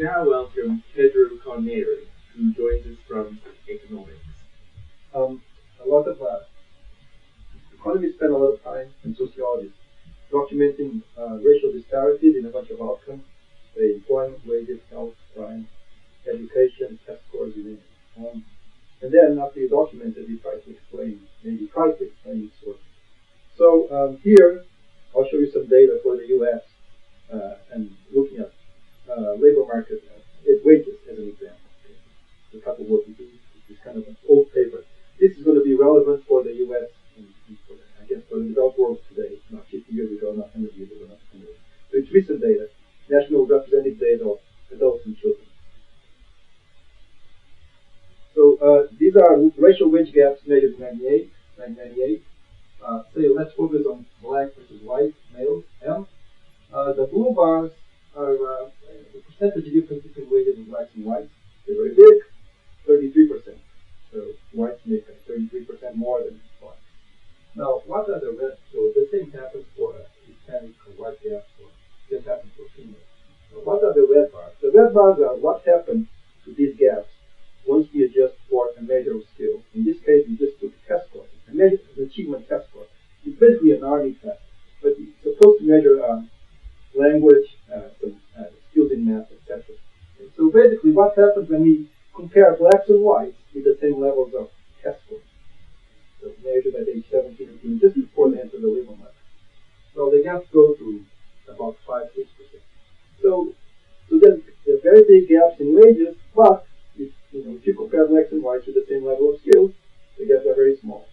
now welcome Pedro Carneiro, who joins us from economics. A lot of economists spend a lot of time, and sociologists, documenting racial disparities in a bunch of outcomes, say employment, wages, health, crime, education, test scores, you name it. And then after you document it, you try to explain its source. So here, I'll show you some data for the U.S. And looking at labor market wages as an example. Okay. The type of work we do is kind of an old paper. This is going to be relevant for the U.S. and for the developed world today, not 50 years ago, not 100 years ago, not 100 years ago. So it's recent data, national representative data of adults and children. So these are racial wage gaps measured in 1998. So let's focus on black versus white males, M. The blue bars are the percentage difference between wages in blacks and whites. They're very big, 33%. So whites make 33% more than blacks. Now, what are the red? So the same happens for Hispanic or white gaps, or this happens for females. Now, what are the red bars? The red bars are what happens to these gaps once we adjust for a measure of skill. In this case, we just took a test score, a measure of achievement test score. It's basically an army test, but it's supposed to measure language, some skills in math, etc. Okay. So basically, what happens when we compare blacks and whites with the same levels of test scores? So measured at age 17, 18, just before they enter the labor market. So the gaps go to about 5-6%. So then there are very big gaps in wages, but if you compare blacks and whites with the same level of skills, the gaps are very small.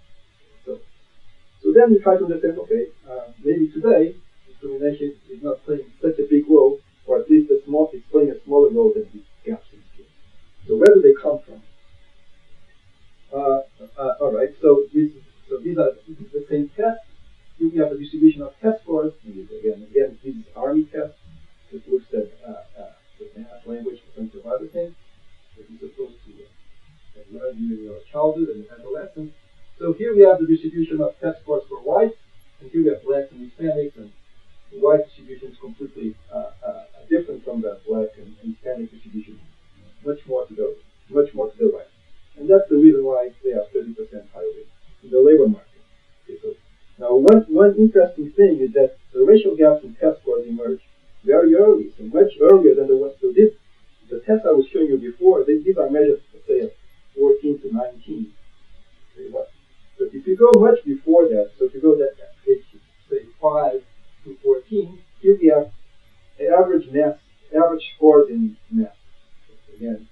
So then we try to understand, okay, maybe today discrimination is not playing such a big role, or at least it's playing a smaller role than these gaps in skills. So where do they come from? All right, so these are the same test. Here we have a distribution of test scores. Again, this is Army test. It looks at the math, language, a bunch of other things that you're supposed to learn during your childhood and adolescence. So here we have the distribution of test scores for whites, and here we have blacks and Hispanics, and the white distribution is completely different from the black and Hispanic distribution. Much more to the right. And that's the reason why they have 30% higher rate in the labor market. Okay, so now one interesting thing is that the racial gaps in test scores emerge very early, so much earlier than the ones. So the tests I was showing you before, these are measured, let's say, at 14 to 19. Okay, but if you go much before that, so if you go that age, say 5 to 14, here we have average scores in math. So again,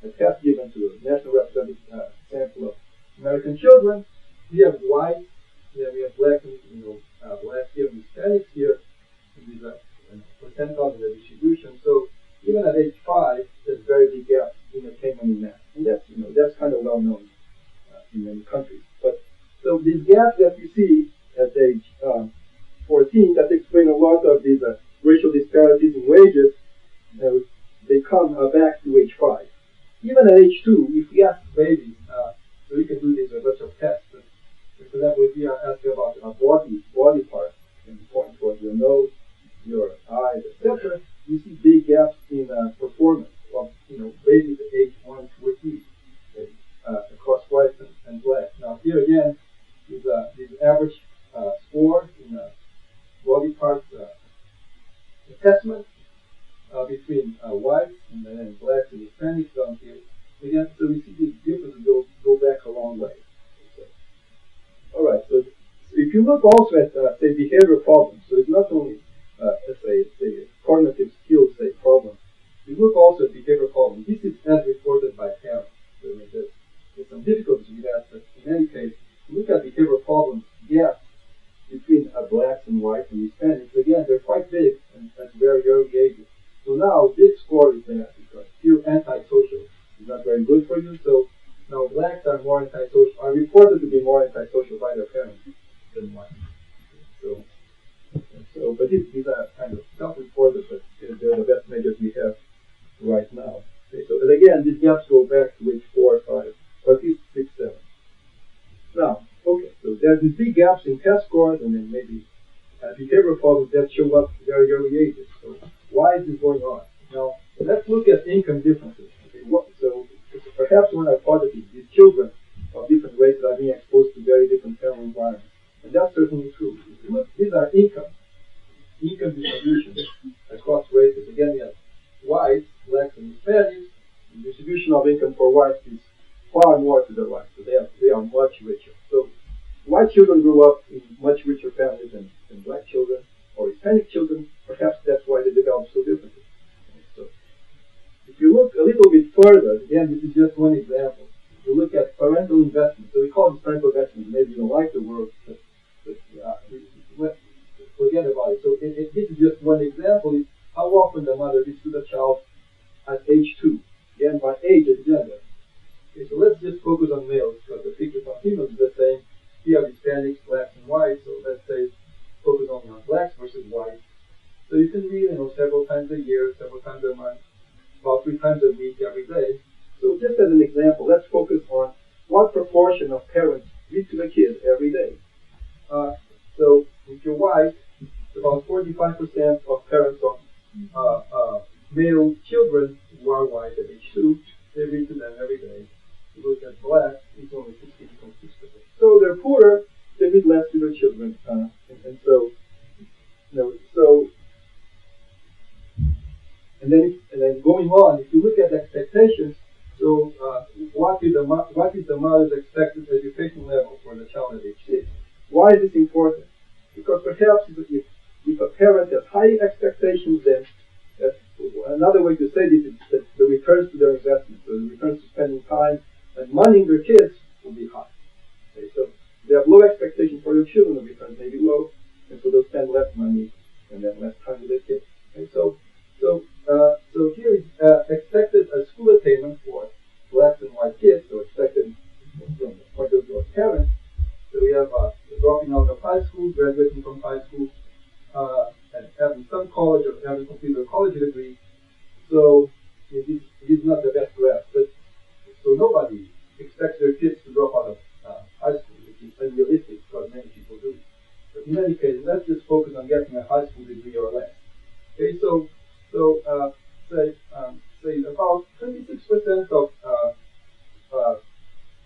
a test given to a national representative sample of American children. We have white, we have black, black here and Hispanics here. And these are percentiles in the distribution. So even at age 5, there's very big gaps in attainment in math, and that's kind of well known in many countries. But so these gaps that we see at age 14, that explain a lot of these racial disparities in wages. They come back to age 5. Even at age 2, if we ask babies, so we can do this with a bunch of tests. But for example, if we ask you about body parts, and point towards your nose, your eyes, etc., you see big gaps in performance of babies at age 1, 2, or 3, across whites and blacks. Now here again is average score in body parts assessment between whites and then blacks and Hispanics down here. Again, so we see these differences go back a long way. So, all right, so if you look also at say behavioral problems, so it's not only let's say cognitive skills problems. We look also at behavioral problems. This is as reported by parents. So there's some difficulties with that, but in any case, look at behavioral problems gaps between blacks and whites and Hispanics. Again, they're quite big and at very early ages. So now, big score is there because you're antisocial. It's not very good for you. So now blacks are more antisocial, are reported to be more antisocial by their parents than whites. But these are kind of self-reported, but they're the best measures we have right now. Okay, so, and again, these gaps go back to age 4 or 5, or at least 6, 7. Now, okay, so there's these big gaps in test scores, and then maybe behavioral problems that show up very early ages. So why is this going on? Now, let's let's look at income differences. Okay, so perhaps we're not positive. These children of different races are being exposed to very different family environments. And that's certainly true. These are income distribution across races. Again, we have whites, blacks, and Hispanics. The distribution of income for whites is far more to the right. So they are much richer. So white children grew up in much richer families than black children or Hispanic children. Perhaps that's why they developed so differently. So if you look a little bit further, again, this is just one example. If you look at parental investment, so we call this parental investment. Maybe you don't like the word, but forget about it. So this is just one example. Is how often the mother gives to the child at age 2. Again, by age and gender. Okay, so let's just focus on males because the picture for females is the same. Here are Hispanics, blacks, and whites. So let's say focus only on blacks versus whites. So you can read, several times a year, several times a month, about 3 times a week, every day. So just as an example, let's focus on what proportion of parents read to the kids every day. So if you're white, about 45% of parents of male children who are white at age 2, they read to them every day. If you look at blacks, it's only 16.6%. So they're poorer, they read less to their children. And so and then going on, if you look at expectations, so what is the mother's expected education level for the child at age 6? Why is this important? Because perhaps if a parent has high expectations, then another way to say this is that the returns to their investment, so the returns to spending time and money in their kids will be high. Okay, so they have low expectations for their children, the returns may be low, and so they'll spend less money and then less time with their kids. Okay, so here is expected school attainment for blacks and white kids, so expected from the point of view of parents. So we have dropping out of high school, graduating from high school, and having some college or having completed a college degree. So it is not the best graph, but so nobody expects their kids to drop out of high school, which is unrealistic because many people do. But in any case, let's just focus on getting a high school degree or less. Okay, so say about 26% of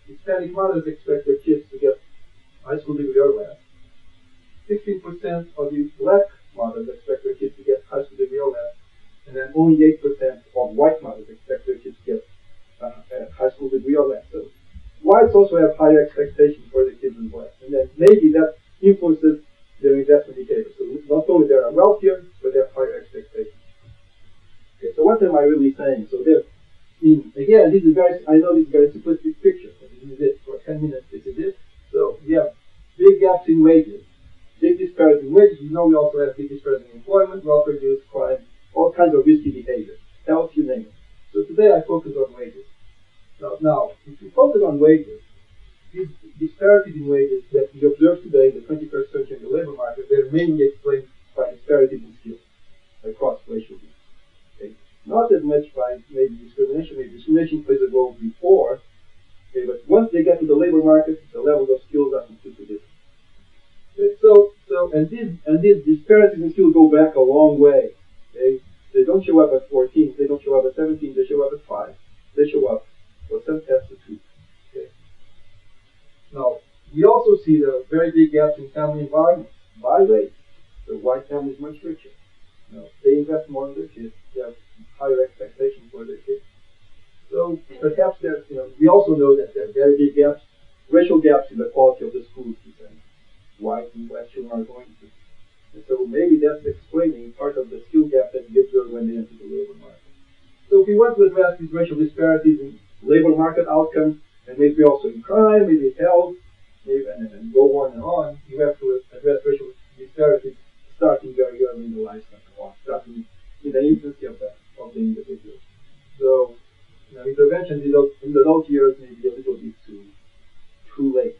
Hispanic mothers expect their kids to get high school degree or less. 16% of the black mothers expect their kids to get high school degree or less, and then only 8% of white mothers expect their kids to get a high school degree or less. So whites also have higher expectations for their kids than blacks, and then maybe that influences their investment behavior. So not only they are wealthier, but they have higher expectations. Okay, so what am I really saying? So again, this is I know this is a very simplistic picture, but this is it. For 10 minutes, this is it. So we have big gaps in wages, big disparity in wages. We also have big disparity in employment, welfare use, crime, all kinds of risky behavior, health, you name it. So today I focus on wages. Now, if you focus on wages, these disparities in wages that we observe today in the 21st century in the labor market, they're mainly explained by disparities in skills across racial groups. Okay? Not as much by maybe discrimination. Maybe discrimination plays a role before. Okay, but once they get to the labor market, the levels of skills are completely different. Okay, and these disparities in skills go back a long way. Okay? They don't show up at 14. They don't show up at 17. They show up at 5. They show up for some tests at 2. Okay. Now, we also see the very big gaps in family environments by race. The white family is much richer. They invest more in their kids. They have higher expectations for their kids. So perhaps we also know that there are very big gaps, racial gaps in the quality of the schools that white and black children are going to. And so maybe that's explaining part of the skill gap that we observe when they enter the labor market. So if we want to address these racial disparities in labor market outcomes, and maybe also in crime, maybe health, maybe, and go on, you have to address racial disparities starting very early in the lifetime, or starting in the infancy of the individual. So interventions in the adult years may be a little bit too late.